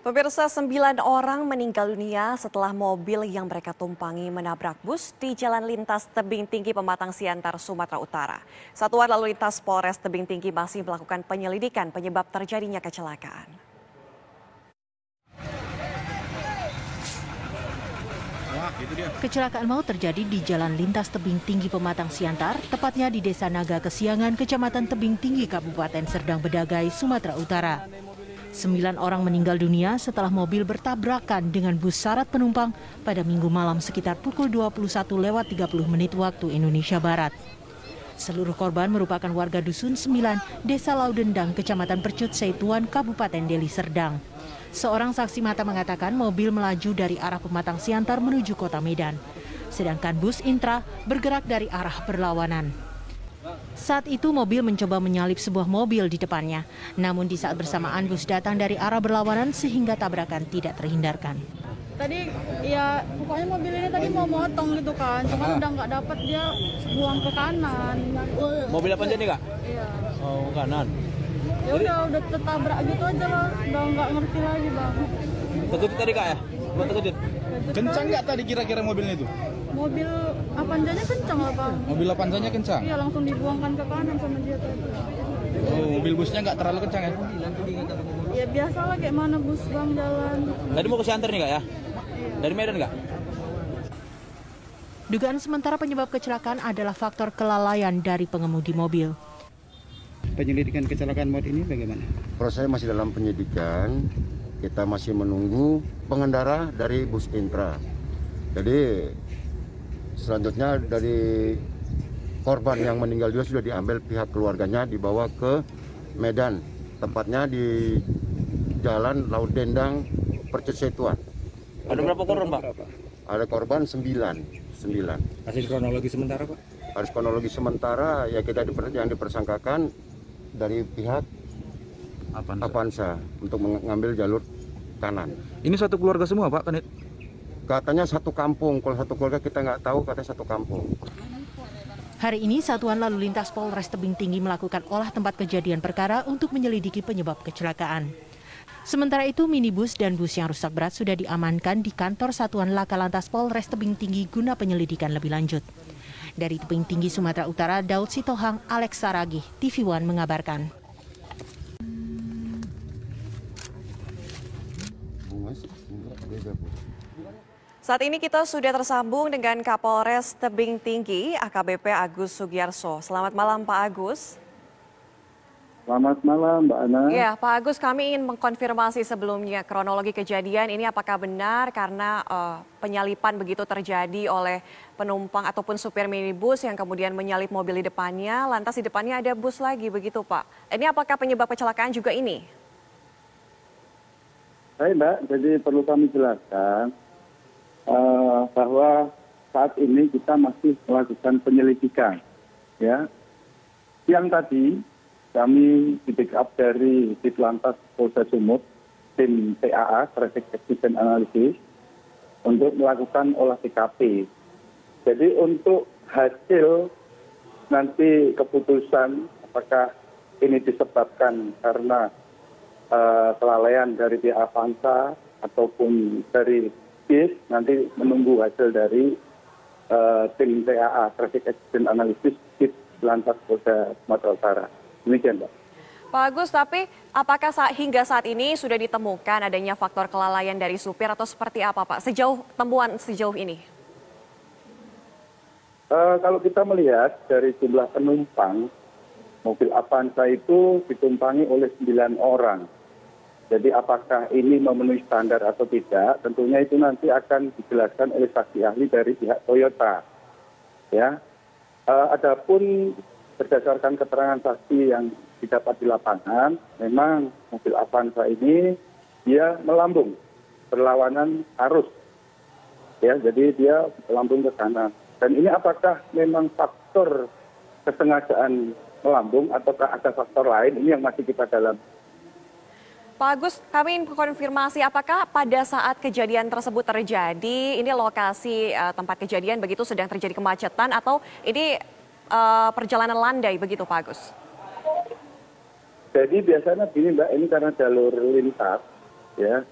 Pemirsa, 9 orang meninggal dunia setelah mobil yang mereka tumpangi menabrak bus di Jalan Lintas Tebing Tinggi Pematang Siantar, Sumatera Utara. Satuan Lalu Lintas Polres Tebing Tinggi masih melakukan penyelidikan penyebab terjadinya kecelakaan. Kecelakaan maut terjadi di Jalan Lintas Tebing Tinggi Pematang Siantar, tepatnya di Desa Naga Kesiangan, Kecamatan Tebing Tinggi, Kabupaten Serdang Bedagai, Sumatera Utara. 9 orang meninggal dunia setelah mobil bertabrakan dengan bus syarat penumpang pada Minggu malam sekitar pukul 21:30 waktu Indonesia Barat. Seluruh korban merupakan warga Dusun 9, Desa Laudendang, Kecamatan Percut Seituan, Kabupaten Deli Serdang. Seorang saksi mata mengatakan mobil melaju dari arah Pematang Siantar menuju Kota Medan, sedangkan bus Intra bergerak dari arah berlawanan. Saat itu mobil mencoba menyalip sebuah mobil di depannya, namun di saat bersamaan bus datang dari arah berlawanan sehingga tabrakan tidak terhindarkan. Tadi ya pokoknya mobil ini tadi mau motong gitu kan, cuman udah nggak dapat, dia buang ke kanan. Mobil apa jadi kak? Iya. Oh kanan. Ya udah tertabrak gitu aja lah, udah nggak ngerti lagi bang. Terkejut tadi kak ya? Buat terkejut. Kencang nggak tadi kira-kira mobilnya itu? Mobil Avanzanya kencang lah bang. Mobil Avanzanya kencang? Iya, langsung dibuangkan ke kanan sama dia tadi. Oh, mobil busnya nggak terlalu kencang ya? Ya biasa lah kayak mana bus bang jalan. Tadi mau ke Siantar nih kak ya? Dari Medan kak? Dugaan sementara penyebab kecelakaan adalah faktor kelalaian dari pengemudi mobil. Penyelidikan kecelakaan maut ini bagaimana? Proses masih dalam penyidikan, kita masih menunggu pengendara dari bus Intra. Jadi selanjutnya dari korban yang meninggal juga sudah diambil pihak keluarganya, dibawa ke Medan, tempatnya di Jalan Laudendang, Percut Seituan. Ada berapa korban pak? Ada korban 9. Hasil kronologi sementara pak? Harus kronologi sementara ya kita yang dipersangkakan dari pihak Avanza untuk mengambil jalur kanan. Ini satu keluarga semua pak, Kanit? Katanya satu kampung, kalau satu keluarga kita nggak tahu, katanya satu kampung. Hari ini Satuan Lalu Lintas Polres Tebing Tinggi melakukan olah tempat kejadian perkara untuk menyelidiki penyebab kecelakaan. Sementara itu minibus dan bus yang rusak berat sudah diamankan di kantor Satuan Laka Lantas Polres Tebing Tinggi guna penyelidikan lebih lanjut. Dari Tebing Tinggi, Sumatera Utara, Daud Sitohang, Alex Saragih, TV One mengabarkan. Saat ini kita sudah tersambung dengan Kapolres Tebing Tinggi, AKBP Agus Sugiarso. Selamat malam Pak Agus. Selamat malam Mbak Ana. Ya, Pak Agus, kami ingin mengkonfirmasi sebelumnya kronologi kejadian ini apakah benar karena penyalipan begitu terjadi oleh penumpang ataupun supir minibus yang kemudian menyalip mobil di depannya, lantas di depannya ada bus lagi begitu Pak. Ini apakah penyebab kecelakaan juga ini? Baik Mbak, jadi perlu kami jelaskan bahwa saat ini kita masih melakukan penyelidikan. Ya, siang tadi kami di backup dari Ditlantas Polda Sumut, tim TAA, Traffic Accident Analysis, untuk melakukan olah TKP. Jadi untuk hasil nanti keputusan apakah ini disebabkan karena kelalaian dari pihak Avanza ataupun dari bis, nanti menunggu hasil dari tim TAA, Traffic Accident Analysis, Ditlantas Polda Sumatera Utara. Demikian, Pak. Pak Agus, tapi apakah hingga saat ini sudah ditemukan adanya faktor kelalaian dari supir atau seperti apa, Pak? Temuan sejauh ini? Kalau kita melihat dari jumlah penumpang, mobil Avanza itu ditumpangi oleh 9 orang. Jadi apakah ini memenuhi standar atau tidak, tentunya itu nanti akan dijelaskan oleh saksi ahli dari pihak Toyota. Ya, adapun berdasarkan keterangan saksi yang didapat di lapangan, memang mobil Avanza ini dia melambung berlawanan arus, ya, jadi dia melambung ke kanan. Dan ini apakah memang faktor kesengajaan melambung ataukah ada faktor lain, ini yang masih kita dalam. Pak Agus, kami ingin konfirmasi apakah pada saat kejadian tersebut terjadi, ini lokasi tempat kejadian begitu sedang terjadi kemacetan atau ini perjalanan landai begitu Pak Agus? Jadi biasanya gini Mbak, ini karena jalur lintas, ya,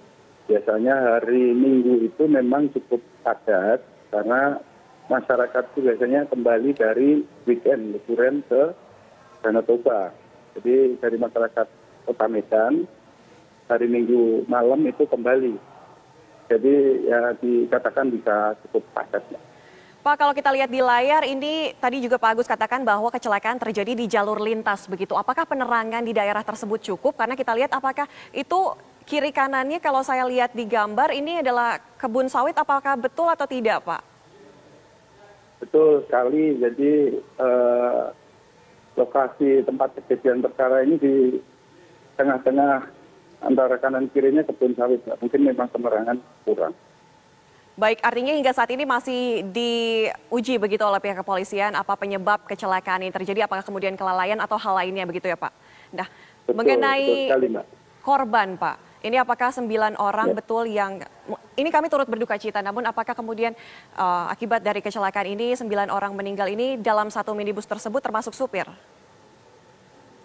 Biasanya hari Minggu itu memang cukup padat karena masyarakat itu biasanya kembali dari weekend liburan ke Danau Toba. Jadi dari masyarakat Kota Medan hari Minggu malam itu kembali. Jadi ya dikatakan bisa cukup padat. Pak, kalau kita lihat di layar ini tadi juga Pak Agus katakan bahwa kecelakaan terjadi di jalur lintas begitu. Apakah penerangan di daerah tersebut cukup? Karena kita lihat apakah itu kiri kanannya kalau saya lihat di gambar ini adalah kebun sawit, apakah betul atau tidak, Pak? Betul sekali. Jadi lokasi tempat kejadian perkara ini di tengah-tengah antara kanan kirinya kebun sawit. Mungkin memang penerangan kurang. Baik, artinya hingga saat ini masih diuji begitu oleh pihak kepolisian apa penyebab kecelakaan ini terjadi, apakah kemudian kelalaian atau hal lainnya begitu ya Pak? Nah, mengenai sekali, Mbak. korban Pak, ini apakah 9 orang betul yang, ini kami turut berduka cita, namun apakah kemudian akibat dari kecelakaan ini 9 orang meninggal ini dalam satu minibus tersebut termasuk supir?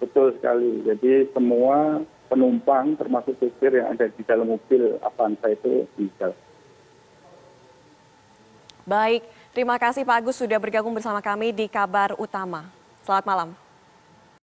Betul sekali, jadi semua penumpang termasuk supir yang ada di dalam mobil Avanza itu meninggal. Baik, terima kasih Pak Agus sudah bergabung bersama kami di Kabar Utama. Selamat malam.